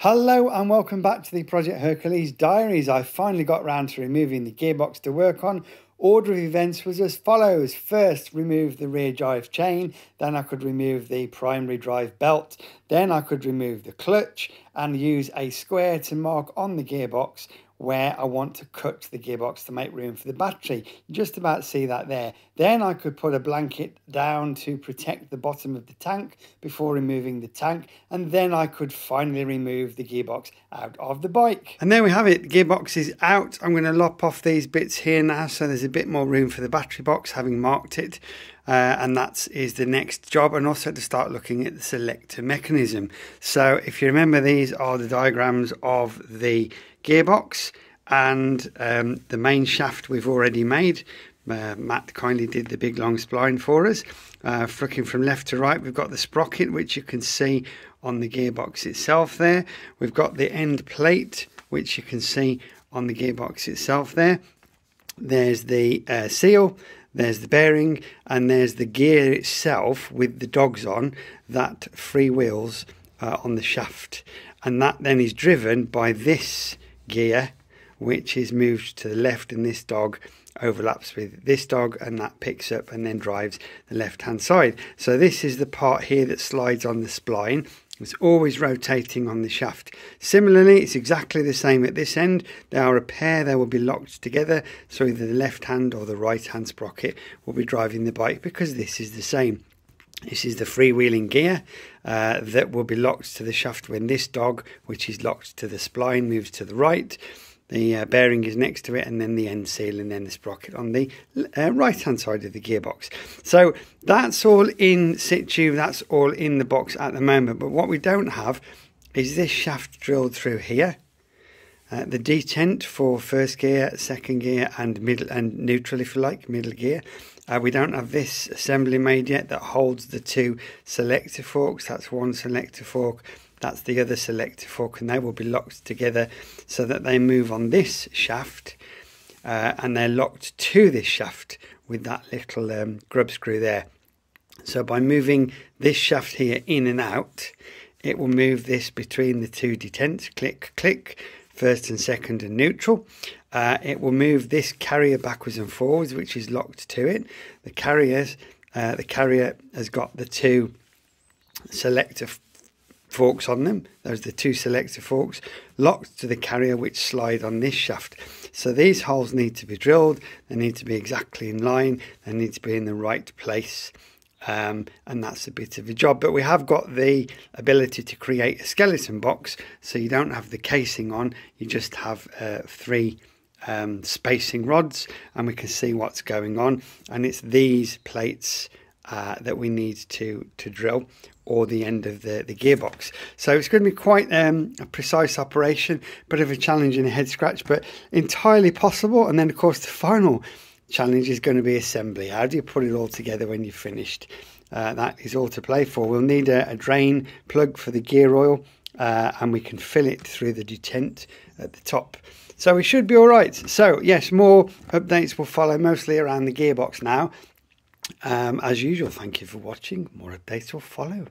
Hello and welcome back to the Project Hercules Diaries. I finally got round to removing the gearbox to work on. Order of events was as follows. First, remove the rear drive chain, then I could remove the primary drive belt, then I could remove the clutch and use a square to mark on the gearbox where I want to cut the gearbox to make room for the battery. You just about see that there. Then I could put a blanket down to protect the bottom of the tank before removing the tank, and then I could finally remove the gearbox out of the bike. And there we have it, the gearbox is out. I'm going to lop off these bits here now so there's a bit more room for the battery box, having marked it. And that is the next job, and also to start looking at the selector mechanism. So if you remember, these are the diagrams of the gearbox and the main shaft we've already made. Matt kindly did the big long spline for us. Looking from left to right, we've got the sprocket, which you can see on the gearbox itself there. We've got the end plate, which you can see on the gearbox itself there. There's the seal, there's the bearing, and there's the gear itself with the dogs on, that freewheels on the shaft. And that then is driven by this gear, which is moved to the left, and this dog overlaps with this dog, and that picks up and then drives the left hand side. So this is the part here that slides on the spline. It's always rotating on the shaft. Similarly, it's exactly the same at this end. They are a pair, they will be locked together, so either the left hand or the right hand sprocket will be driving the bike, because this is the same. This is the freewheeling gear that will be locked to the shaft when this dog, which is locked to the spline, moves to the right. The bearing is next to it, and then the end seal, and then the sprocket on the right hand side of the gearbox. So that's all in situ, that's all in the box at the moment. But what we don't have is this shaft drilled through here. The detent for first gear, second gear, and middle and neutral, if you like, middle gear. We don't have this assembly made yet that holds the two selector forks. That's one selector fork, that's the other selector fork, and they will be locked together so that they move on this shaft, and they're locked to this shaft with that little grub screw there. So by moving this shaft here in and out, it will move this between the two detents, click, click, first and second and neutral. It will move this carrier backwards and forwards, which is locked to it. The carrier has got the two selector forks on them. Those are the two selector forks locked to the carrier, which slide on this shaft. So these holes need to be drilled. They need to be exactly in line. They need to be in the right place. And that's a bit of a job, but we have got the ability to create a skeleton box, so you don't have the casing on, you just have three spacing rods, and we can see what's going on. And it's these plates that we need to drill, or the end of the gearbox. So it's going to be quite a precise operation, bit of a challenge and a head scratch, but entirely possible. And then of course the final challenge is going to be assembly. How do you put it all together when you've finished? That is all to play for. We'll need a drain plug for the gear oil, and we can fill it through the detent at the top. So we should be all right. So yes, more updates will follow, mostly around the gearbox now. As usual, thank you for watching. More updates will follow.